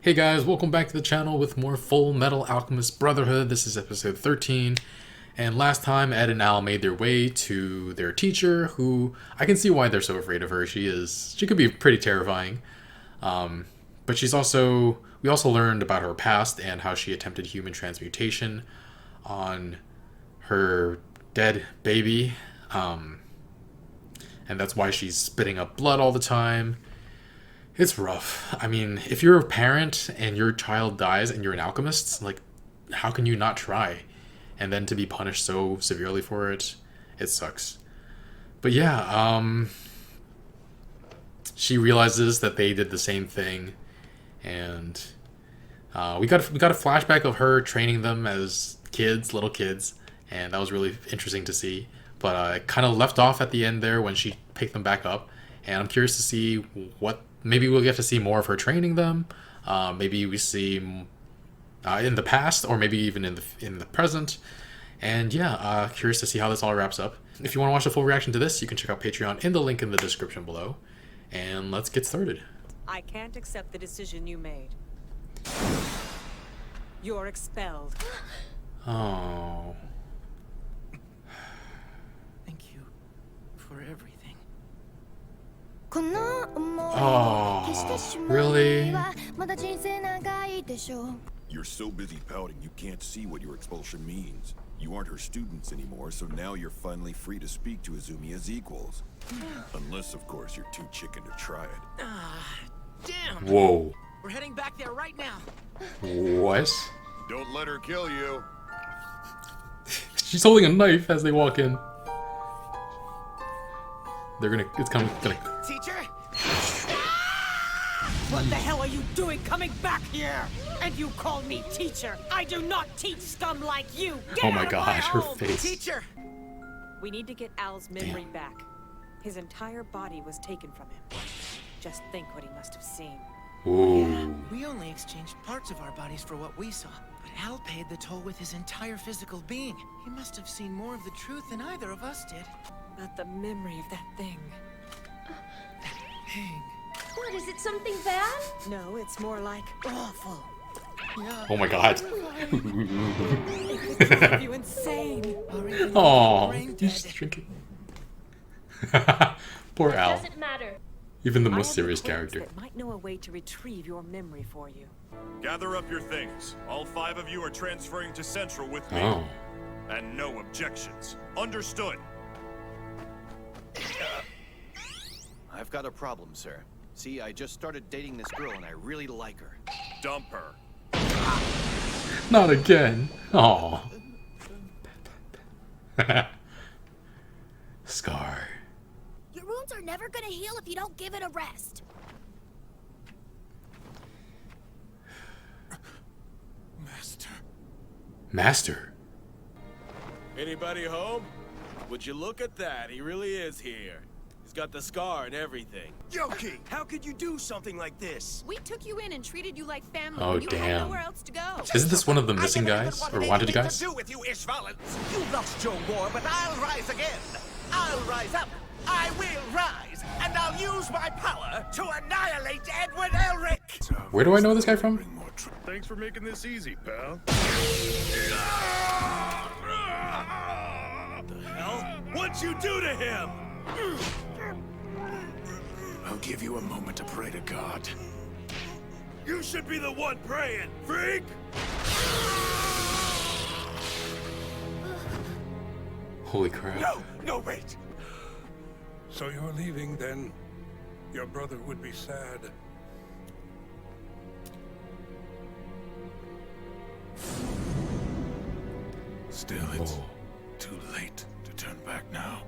Hey guys, welcome back to the channel with more Full Metal Alchemist Brotherhood. This is episode 13, and last time Ed and Al made their way to their teacher, who I can see why they're so afraid of her. She could be pretty terrifying, but we also learned about her past and how she attempted human transmutation on her dead baby, and that's why she's spitting up blood all the time. It's rough. I mean, if you're a parent and your child dies and you're an alchemist, like, how can you not try? And then to be punished so severely for it, it sucks. But yeah, she realizes that they did the same thing, and we got a flashback of her training them as kids, little kids, and that was really interesting to see. But it kind of left off at the end there when she picked them back up, and I'm curious to see what. Maybe we'll get to see more of her training them. Maybe we see in the past, or maybe even in the present. And yeah, curious to see how this all wraps up. If you want to watch the full reaction to this, you can check out Patreon in the link in the description below. And let's get started. I can't accept the decision you made. You're expelled. Oh. Thank you for everything. Oh, really? You're so busy pouting you can't see what your expulsion means. You aren't her students anymore, so now you're finally free to speak to Izumi as equals. Unless, of course, you're too chicken to try it. Damn! Whoa. We're heading back there right now. What? Don't let her kill you. She's holding a knife as they walk in. It's gonna. Teacher? What the hell are you doing coming back here? And you call me teacher? I do not teach scum like you! Get Oh my out of gosh, her home. face. Teacher! We need to get Al's memory back. His entire body was taken from him. Just think what he must have seen. Ooh. We only exchanged parts of our bodies for what we saw, but Al paid the toll with his entire physical being. He must have seen more of the truth than either of us did. Not the memory of that thing. Thing. What, is it something bad? No, it's more like awful. Yeah. Oh my god. It could drive you insane. Oh, brain he's dead. drinking. Poor That Al. doesn't matter. Even the I most have serious employees character. that might know a way to retrieve your memory for you. Gather up your things. All 5 of you are transferring to Central with me. Oh. And no objections. Understood. I've got a problem, sir. See, I just started dating this girl and I really like her. Dump her. Not again. Oh. Scar. Your wounds are never gonna heal if you don't give it a rest. Master. Anybody home? Would you look at that? He really is here. He's got the scar and everything. Yoki, how could you do something like this? We took you in and treated you like family. Oh, you damn. had nowhere else to go. Isn't this one of the missing guys? Or wanted guys? To do with you, Ishvalens. You lost your war, but I'll rise again. I'll rise up. I will rise, and I'll use my power to annihilate Edward Elric. Where do I know this guy from? Thanks for making this easy, pal. The hell? What'd you do to him? I'll give you a moment to pray to God. You should be the one praying, freak! Holy crap. No, wait. So you're leaving, then? Your brother would be sad. Still, it's Oh. too late to turn back now.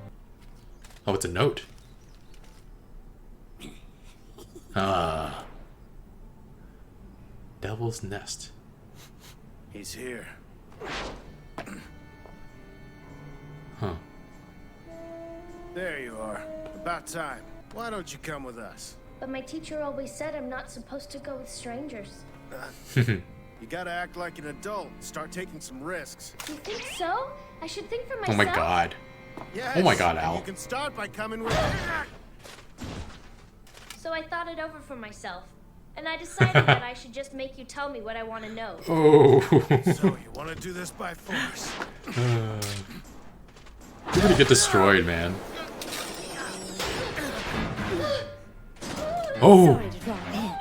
Oh, it's a note. Ah. Devil's Nest. He's here. Huh. There you are. About time. Why don't you come with us? But my teacher always said I'm not supposed to go with strangers. You gotta act like an adult. Start taking some risks. You think so? I should think for Oh myself. my god. Yes. Oh my God, Al. You can start by coming with. So I thought it over for myself. and I decided that I should just make you tell me what I want to know. Oh. So you want to do this by force? You're gonna get destroyed, man. Oh! Sorry to draw in.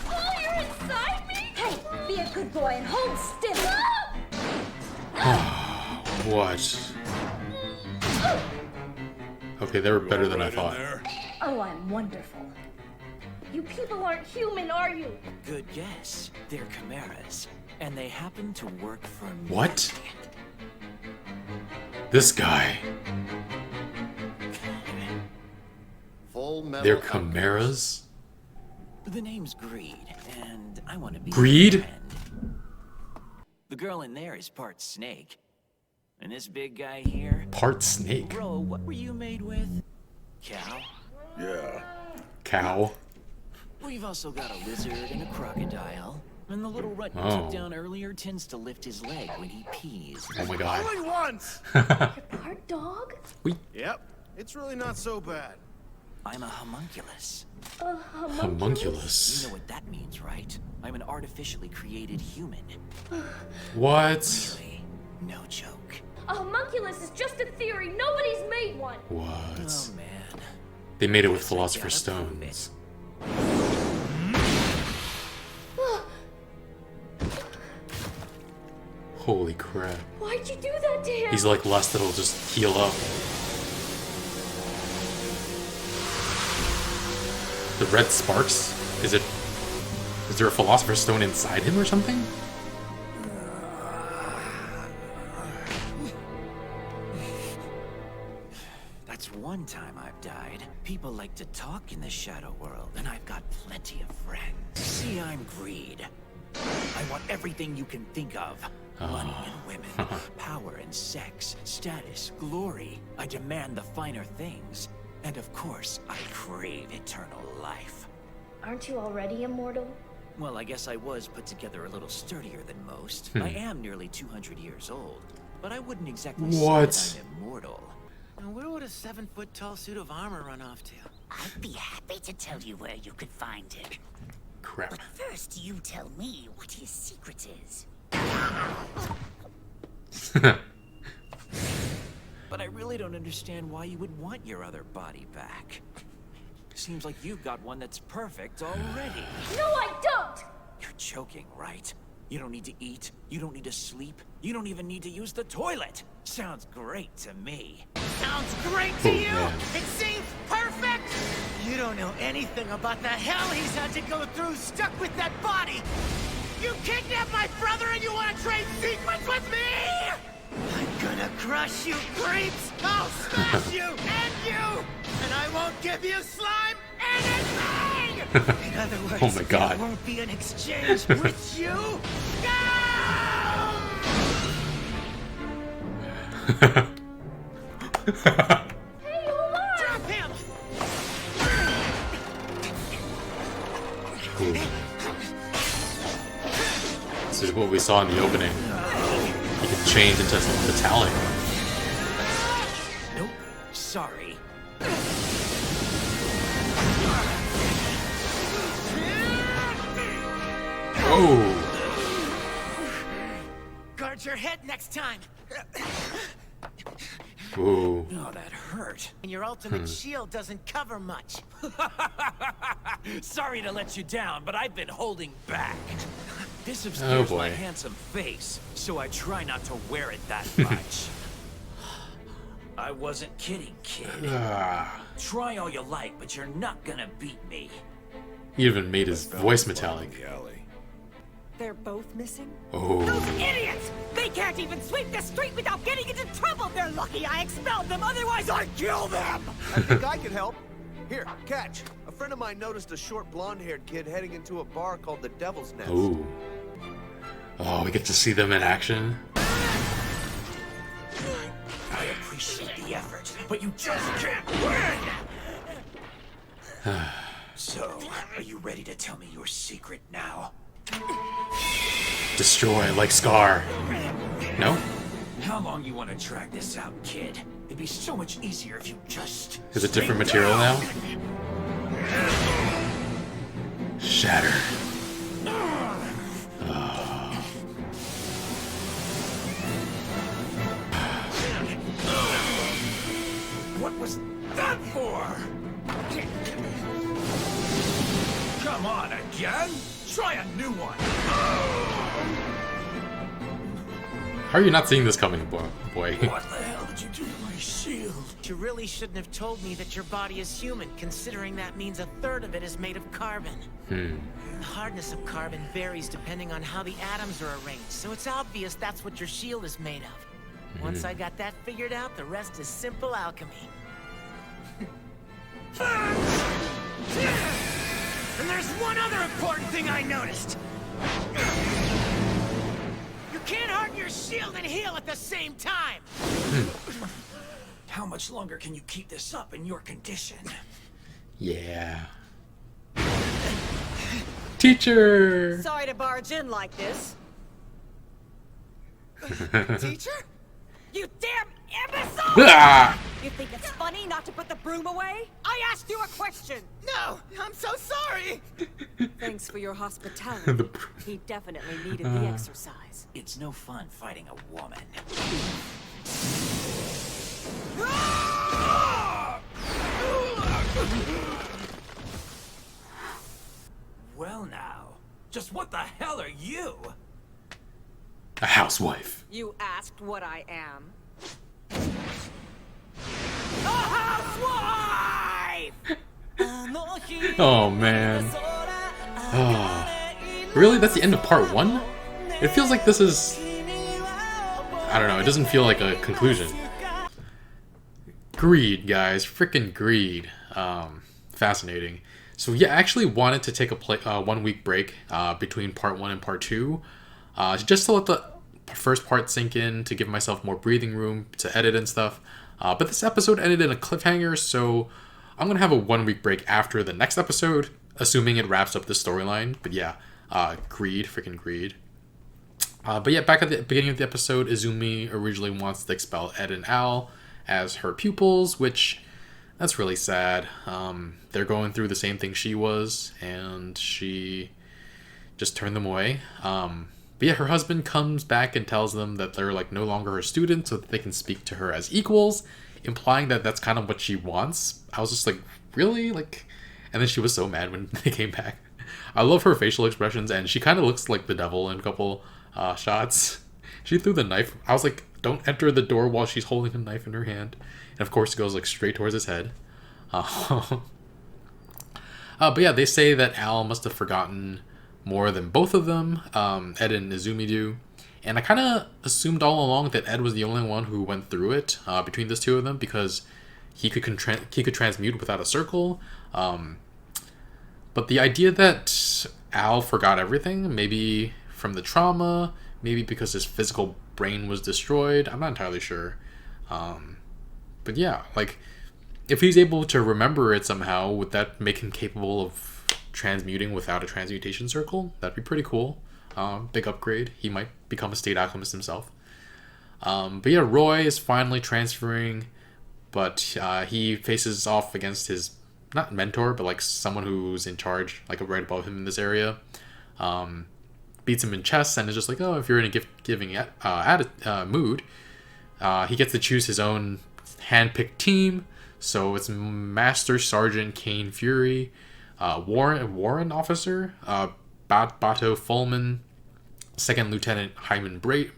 Oh, you're inside me? Hey, be a good boy and hold still. What? Okay, they were better than I thought. Oh, I'm wonderful. You people aren't human, are you? Good guess. They're chimeras, and they happen to work for me. What? This guy. They're chimeras? The name's Greed, and I want to be Greed? your friend. The girl in there is part snake. And this big guy here? Part snake. Bro, what were you made with? Cow? Yeah. Cow. We've also got a lizard and a crocodile. And the little runt you Oh. took down earlier tends to lift his leg when he pees. Oh my god. Only once! Part dog? Yep. It's really not so bad. I'm a homunculus. Homunculus. You know what that means, right? I'm an artificially created human. What? Really? No joke. A homunculus is just a theory. Nobody's made one. What? Oh man. They made it with Guess I Philosopher's gotta prove Stones. Holy crap. Why'd you do that to him? He's like lust that'll just heal up. The red sparks? Is there a Philosopher's Stone inside him or something? That's one time I've died. People like to talk in the shadow world, and I've got plenty of friends. See, I'm Greed. I want everything you can think of. Money and women, power and sex, status, glory. I demand the finer things. And of course, I crave eternal life. Aren't you already immortal? Well, I guess I was put together a little sturdier than most. I am nearly 200 years old, but I wouldn't exactly What? say that I'm immortal. Now where would a 7-foot-tall suit of armor run off to? I'd be happy to tell you where you could find it. Crap. But first, you tell me what his secret is. But I really don't understand why you would want your other body back. Seems like you've got one that's perfect already. No, I don't! You're joking, right? You don't need to eat, you don't need to sleep, you don't even need to use the toilet. Sounds great to me. Sounds great to you! man. It seems perfect! You don't know anything about the hell he's had to go through stuck with that body! You kidnapped my brother and you want to trade secrets with me?! I'm gonna crush you, creeps! I'll smash you and you! And I won't give you slime anything! In other words, Oh my God. there won't be an exchange with you! Hey, hold on! Drop him! This is what we saw in the opening. He can change into something metallic. Nope, sorry. Oh! Guard your head next time! Ooh. Oh, that hurt. And your ultimate shield doesn't cover much. Sorry to let you down, but I've been holding back. This Oh, obscures boy. my handsome face, so I try not to wear it that much. I wasn't kidding, kid. Ah. Try all you like, but you're not gonna beat me. He even made his voice metallic. In the alley. They're both missing? Oh. Those idiots! They can't even sweep the street without getting into trouble! They're lucky I expelled them, otherwise I'd kill them! I think I can help. Here, catch. A friend of mine noticed a short blonde-haired kid heading into a bar called the Devil's Nest. Ooh. Oh, we get to see them in action. I appreciate the effort, but you just can't win! So, are you ready to tell me your secret now? Destroy like Scar. No? How long you want to drag this out, kid? It'd be so much easier if you just... Is it different material now? Shatter. What was that for? Come on, again? Try a new one. How are you not seeing this coming, boy? What the hell did you do to my shield? You really shouldn't have told me that your body is human, considering that means a third of it is made of carbon. The hardness of carbon varies depending on how the atoms are arranged, so it's obvious that's what your shield is made of. Once I got that figured out, the rest is simple alchemy. And there's one other important thing I noticed. You can't harden your shield and heal at the same time. How much longer can you keep this up in your condition? Yeah. Teacher! Sorry to barge in like this. Teacher? You damn imbecile! Ah! You think it's funny not to put the broom away? I asked you a question! No, I'm so sorry! Thanks for your hospitality. He definitely needed the exercise. It's no fun fighting a woman. Well now, just what the hell are you? A housewife. You asked what I am. A housewife! Oh man. Oh. Really? That's the end of part 1? It feels like this is... I don't know, it doesn't feel like a conclusion. Greed, guys. Frickin' greed. Fascinating. So yeah, I actually wanted to take a 1 week break between part 1 and part 2. Just to let the first part sink in, to give myself more breathing room to edit and stuff. But this episode ended in a cliffhanger, so I'm going to have a 1 week break after the next episode, assuming it wraps up the storyline. But yeah, greed, freaking greed. But yeah, back at the beginning of the episode, Izumi originally wants to expel Ed and Al as her pupils, which, that's really sad. They're going through the same thing she was, and she just turned them away. But yeah, her husband comes back and tells them that they're like no longer her students, so that they can speak to her as equals, implying that that's kind of what she wants. I was just like, really? Like, and then she was so mad when they came back. I love her facial expressions, and she kind of looks like the devil in a couple shots. She threw the knife. I was like, don't enter the door while she's holding a knife in her hand. And of course it goes like straight towards his head. But yeah, they say that Al must have forgotten more than both of them, Ed and Izumi do. And I kind of assumed all along that Ed was the only one who went through it between those two of them, because he could transmute without a circle. But the idea that Al forgot everything, maybe from the trauma, maybe because his physical brain was destroyed, I'm not entirely sure. But yeah, like, if he's able to remember it somehow, would that make him capable of transmuting without a transmutation circle? That'd be pretty cool. Big upgrade. He might become a state alchemist himself. But yeah, Roy is finally transferring, but he faces off against his, not mentor, but like someone who's in charge, like right above him in this area. Beats him in chess and is just like, oh, if you're in a gift-giving mood, he gets to choose his own hand-picked team. So it's Master Sergeant Kane Fury, Warren Officer, Bato Fulman, Second Lieutenant Hyman Breda,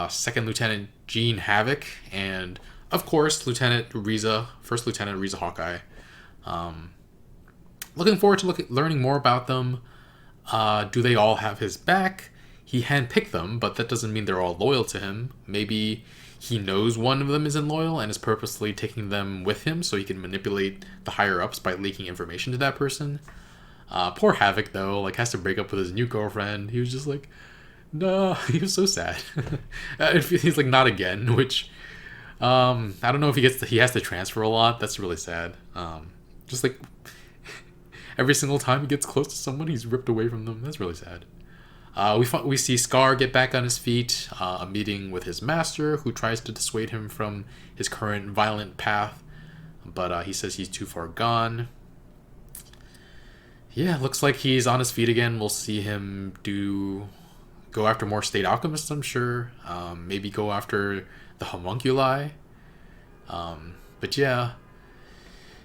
Second Lieutenant Gene Havoc, and of course First Lieutenant Riza Hawkeye. Looking forward to learning more about them. Do they all have his back? He handpicked them, but that doesn't mean they're all loyal to him. Maybe he knows one of them isn't loyal and is purposely taking them with him so he can manipulate the higher-ups by leaking information to that person. Poor Havoc, though, like, has to break up with his new girlfriend. He was just like, no, he was so sad. He's like, not again, which, I don't know if he has to transfer a lot. That's really sad. Just like, every single time he gets close to someone, he's ripped away from them. That's really sad. We see Scar get back on his feet, a meeting with his master, who tries to dissuade him from his current violent path, but he says he's too far gone. yeah, looks like he's on his feet again. We'll see him go after more state alchemists, I'm sure. Maybe go after the homunculi. But yeah.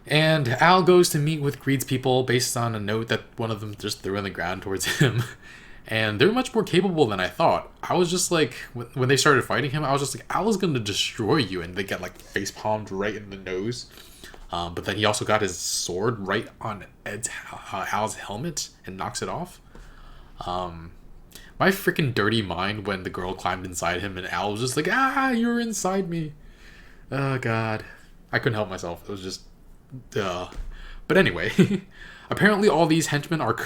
And Al goes to meet with Greed's people based on a note that one of them just threw on the ground towards him. And they're much more capable than I thought. I was just like, when they started fighting him, I was just like, Al's gonna destroy you. And they get like face palmed right in the nose. But then he also got his sword right on Al's helmet and knocks it off. My freaking dirty mind when the girl climbed inside him and Al was just like, you're inside me. Oh, God. I couldn't help myself. It was just, But anyway, apparently all these henchmen are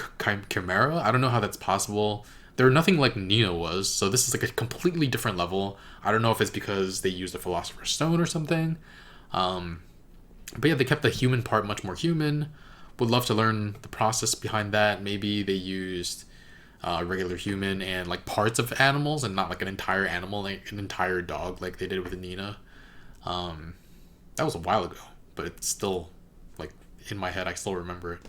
Chimera. I don't know how that's possible. They're nothing like Nina was, so this is like a completely different level. I don't know if it's because they used the Philosopher's Stone or something. But yeah, they kept the human part much more human. Would love to learn the process behind that. Maybe they used regular human and like parts of animals and not like an entire animal, like an entire dog like they did with Nina. That was a while ago, but it's still like in my head. I still remember it.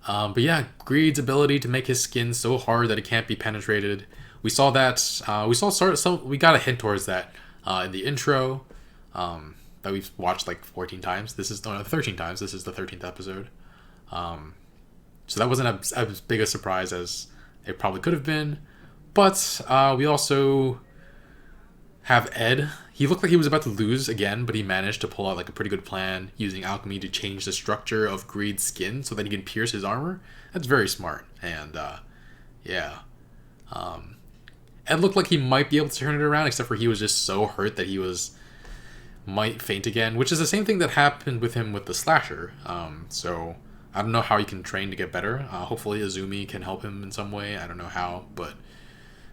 But yeah, Greed's ability to make his skin so hard that it can't be penetrated. We saw that. We got a hint towards that in the intro. That we've watched like 14 times. 13 times. This is the 13th episode. So that wasn't as big a surprise as it probably could have been. But we also have Ed. He looked like he was about to lose again, but he managed to pull out like a pretty good plan using alchemy to change the structure of Greed's skin so that he can pierce his armor. That's very smart. And yeah. Ed looked like he might be able to turn it around, except for he was just so hurt that he might faint again, which is the same thing that happened with him with the slasher. So I don't know how he can train to get better. Hopefully Izumi can help him in some way. I don't know how, but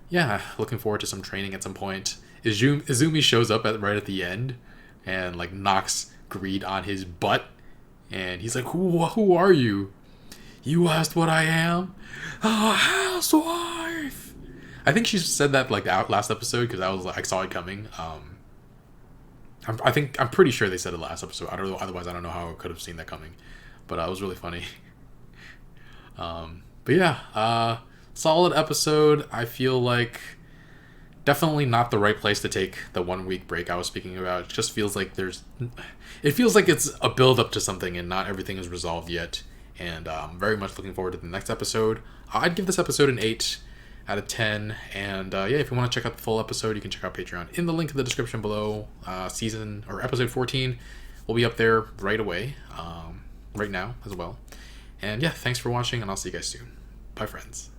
yeah, looking forward to some training at some point. Izumi shows up right at the end and like knocks Greed on his butt, and he's like, "Who are you? You asked what I am? A housewife." I think she said that like last episode because I saw it coming. I'm pretty sure they said it last episode. I don't know. Otherwise, I don't know how I could have seen that coming. But it was really funny. But yeah, solid episode. I feel like definitely not the right place to take the 1 week break I was speaking about. It just feels like it feels like it's a build up to something and not everything is resolved yet. And I'm very much looking forward to the next episode. I'd give this episode an 8 out of 10. And yeah, if you want to check out the full episode, you can check out Patreon in the link in the description below. Episode 14 will be up there right away, right now as well. And yeah, thanks for watching, and I'll see you guys soon. Bye, friends.